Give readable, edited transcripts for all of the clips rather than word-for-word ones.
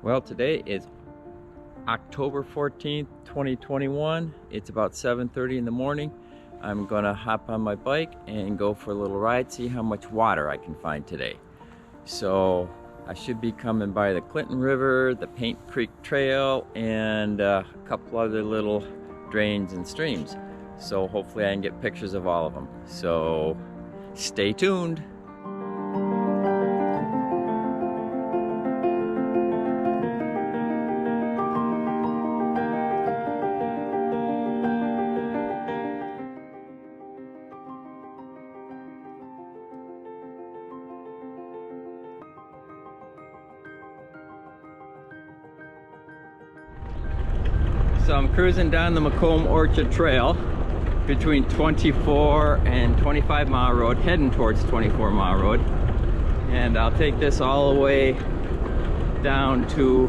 Well, today is October 14th, 2021. It's about 7:30 in the morning. I'm gonna hop on my bike and go for a little ride, see how much water I can find today. So I should be coming by the Clinton River, the Paint Creek Trail, and a couple other little drains and streams. So hopefully I can get pictures of all of them. So stay tuned. So I'm cruising down the Macomb Orchard Trail between 24 and 25 Mile Road, heading towards 24 Mile Road. And I'll take this all the way down to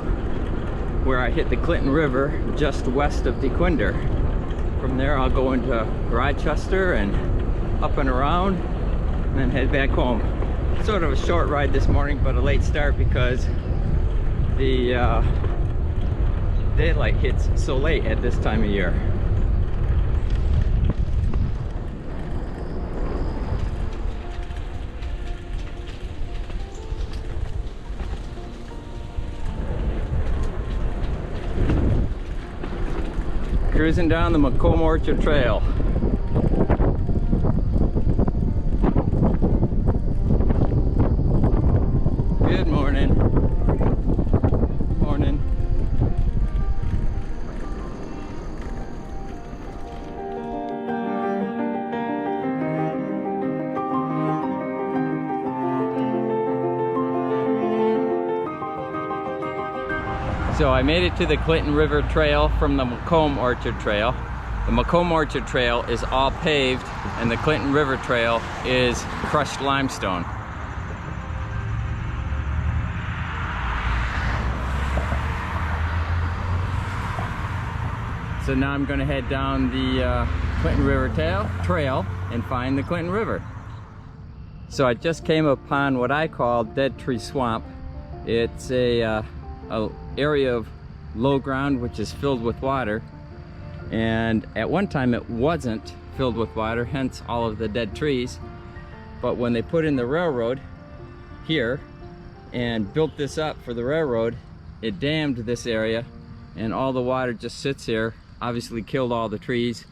where I hit the Clinton River, just west of DeQuinder. From there I'll go into Rochester and up and around, and then head back home. Sort of a short ride this morning, but a late start because the daylight hits so late at this time of year. Cruising down the Macomb Orchard Trail. Good morning. Morning. So I made it to the Clinton River Trail from the Macomb Orchard Trail. The Macomb Orchard Trail is all paved and the Clinton River Trail is crushed limestone. So now I'm going to head down the Clinton River Trail and find the Clinton River. So I just came upon what I call Dead Tree Swamp. It's a area of low ground which is filled with water, and at one time it wasn't filled with water, hence all of the dead trees. But when they put in the railroad here and built this up for the railroad, it dammed this area and all the water just sits here, obviously killed all the trees,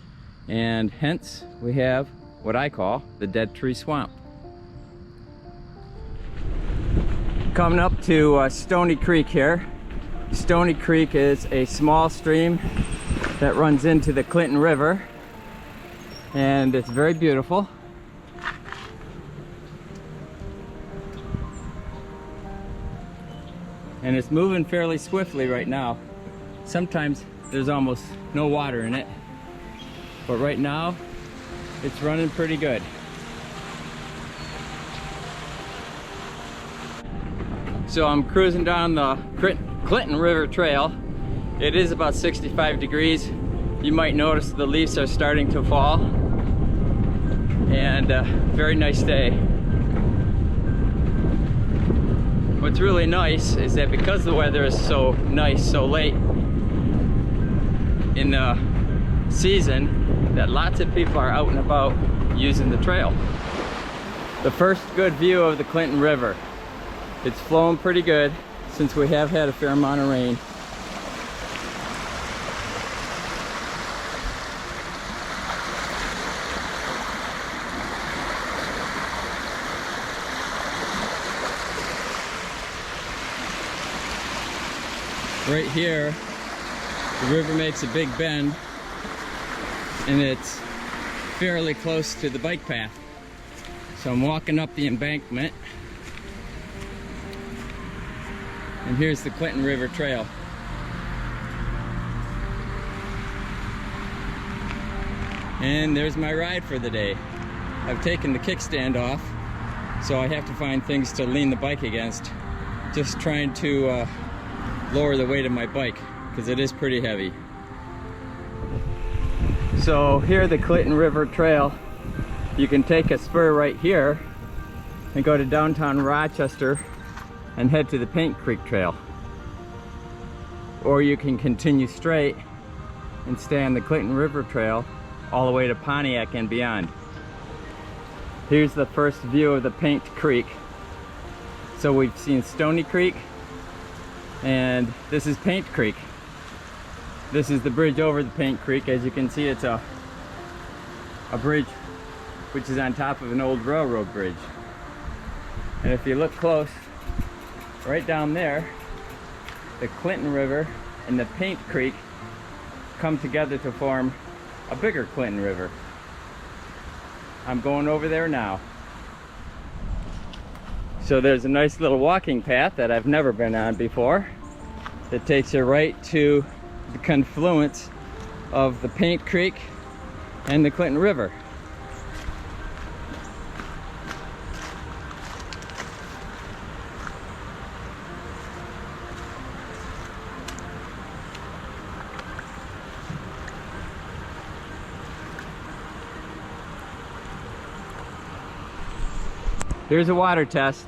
and hence we have what I call the Dead Tree Swamp. Coming up to Stony Creek here. Stony Creek is a small stream that runs into the Clinton River, and it's very beautiful. And it's moving fairly swiftly right now. Sometimes there's almost no water in it, but right now it's running pretty good. So I'm cruising down the Clinton River Trail. It is about 65 degrees. You might notice the leaves are starting to fall, and very nice day. What's really nice is that because the weather is so nice so late in the season, that lots of people are out and about using the trail. The first good view of the Clinton River. It's flowing pretty good since we have had a fair amount of rain. Right here, the river makes a big bend, and it's fairly close to the bike path. So I'm walking up the embankment, and here's the Clinton River Trail. And there's my ride for the day. I've taken the kickstand off, so I have to find things to lean the bike against. Just trying to lower the weight of my bike, because it is pretty heavy. So here, the Clinton River Trail, you can take a spur right here and go to downtown Rochester and head to the Paint Creek Trail. or you can continue straight and stay on the Clinton River Trail all the way to Pontiac and beyond. Here's the first view of the Paint Creek. So we've seen Stony Creek, and this is Paint Creek. This is the bridge over the Paint Creek. As you can see, it's a bridge which is on top of an old railroad bridge. And if you look close, right down there, the Clinton River and the Paint Creek come together to form a bigger Clinton River. I'm going over there now. So there's a nice little walking path that I've never been on before that takes you right to the confluence of the Paint Creek and the Clinton River. Here's a water test.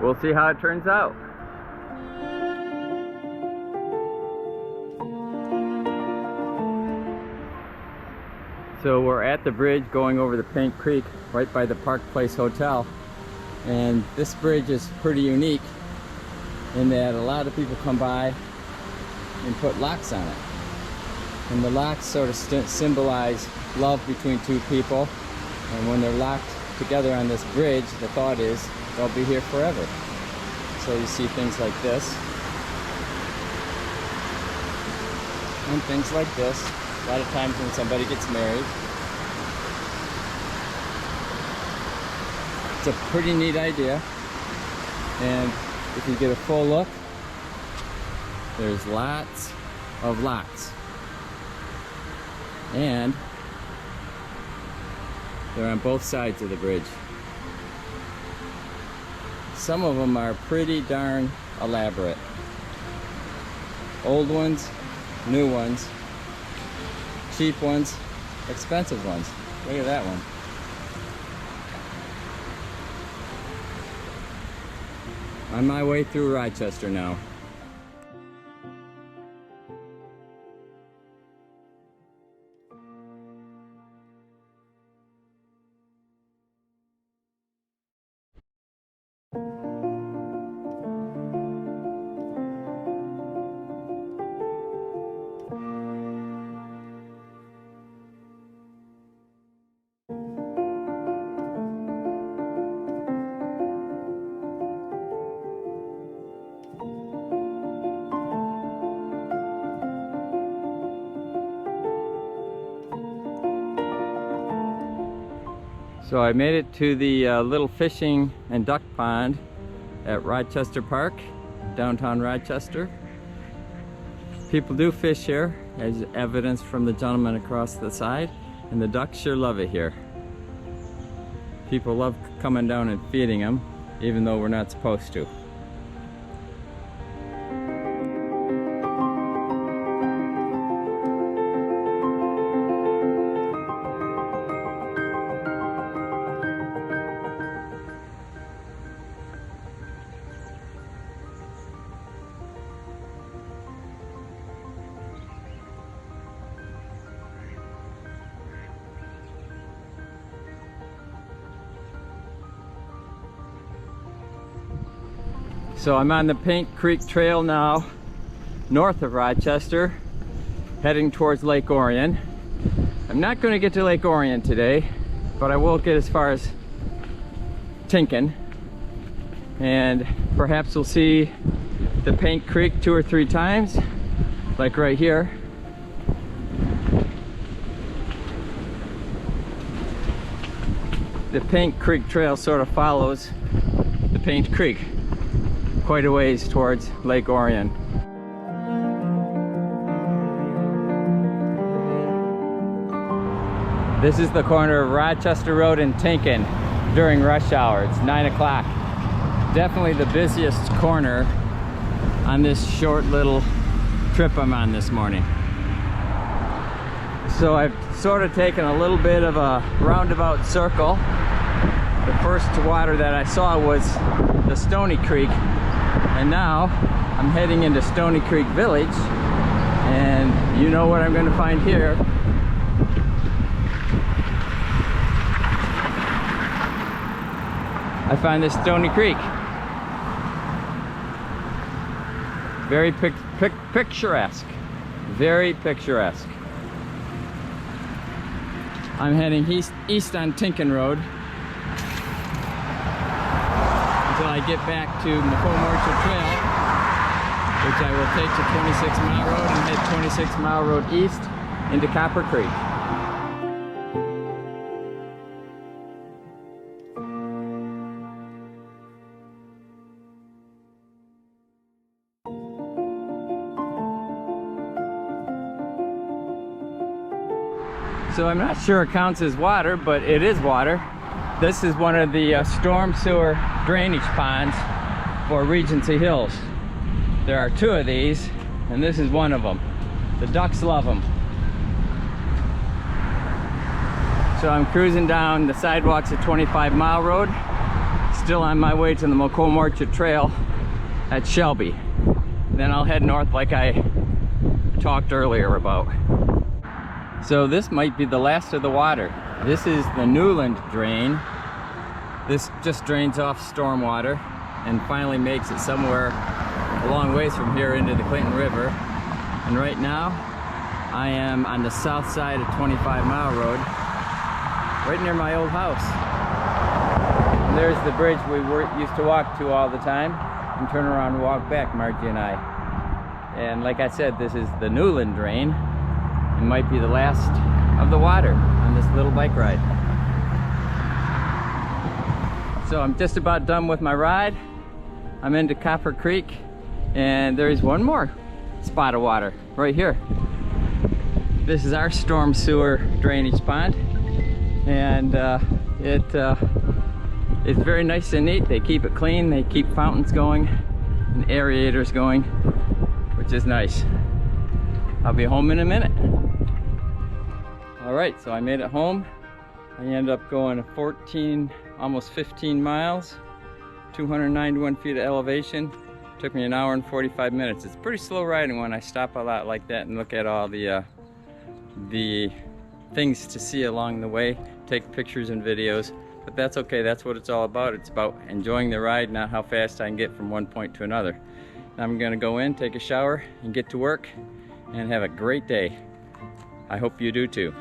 We'll see how it turns out. So we're at the bridge going over the Paint Creek right by the Park Place Hotel, and this bridge is pretty unique in that a lot of people come by and put locks on it, and the locks sort of symbolize love between two people, and when they're locked together on this bridge, the thought is they'll be here forever. So you see things like this and things like this. A lot of times when somebody gets married. It's a pretty neat idea. And if you get a full look, there's lots of locks. And they're on both sides of the bridge. Some of them are pretty darn elaborate. Old ones, new ones, cheap ones, expensive ones. Look at that one. On my way through Rochester now. So I made it to the little fishing and duck pond at Rochester Park, downtown Rochester. People do fish here, as evidenced from the gentleman across the side, and the ducks sure love it here. People love coming down and feeding them, even though we're not supposed to. So I'm on the Paint Creek Trail now, north of Rochester, heading towards Lake Orion. I'm not going to get to Lake Orion today, but I will get as far as Tinkin, and perhaps we'll see the Paint Creek 2 or 3 times, like right here. The Paint Creek Trail sort of follows the Paint Creek quite a ways towards Lake Orion. This is the corner of Rochester Road and Tinkin during rush hour. It's 9 o'clock. definitely the busiest corner on this short little trip I'm on this morning. So I've sort of taken a little bit of a roundabout circle. The first water that I saw was the Stony Creek, and now I'm heading into Stony Creek Village, and you know what I'm going to find here. I find this Stony Creek. Very picturesque. Very picturesque. I'm heading east on Tinkin Road until I get back to Macomb Orchard Trail, which I will take to 26 Mile Road and head 26 Mile Road east into Copper Creek. So I'm not sure it counts as water, but it is water. This is one of the storm sewer drainage ponds for Regency Hills. There are two of these, and this is one of them. The ducks love them. So I'm cruising down the sidewalks of 25 Mile Road, still on my way to the Macomb Orchard Trail at Shelby. Then I'll head north like I talked earlier about. So this might be the last of the water. This is the Newland drain. This just drains off stormwater and finally makes it somewhere a long ways from here into the Clinton River. And right now, I am on the south side of 25 Mile Road, right near my old house. And there's the bridge we used to walk to all the time and turn around and walk back, Margie and I. And like I said, this is the Newland drain. It might be the last of the water on this little bike ride. So I'm just about done with my ride. I'm into Copper Creek, and there is one more spot of water right here. This is our storm sewer drainage pond, and it's very nice and neat. They keep it clean, they keep fountains going and aerators going, which is nice. I'll be home in a minute. All right, so I made it home. I ended up going 14, almost 15 miles, 291 feet of elevation. Took me an hour and 45 minutes. It's pretty slow riding when I stop a lot like that and look at all the things to see along the way, take pictures and videos. But that's okay, that's what it's all about. It's about enjoying the ride, not how fast I can get from one point to another. Now I'm gonna go in, take a shower, and get to work, and have a great day. I hope you do too.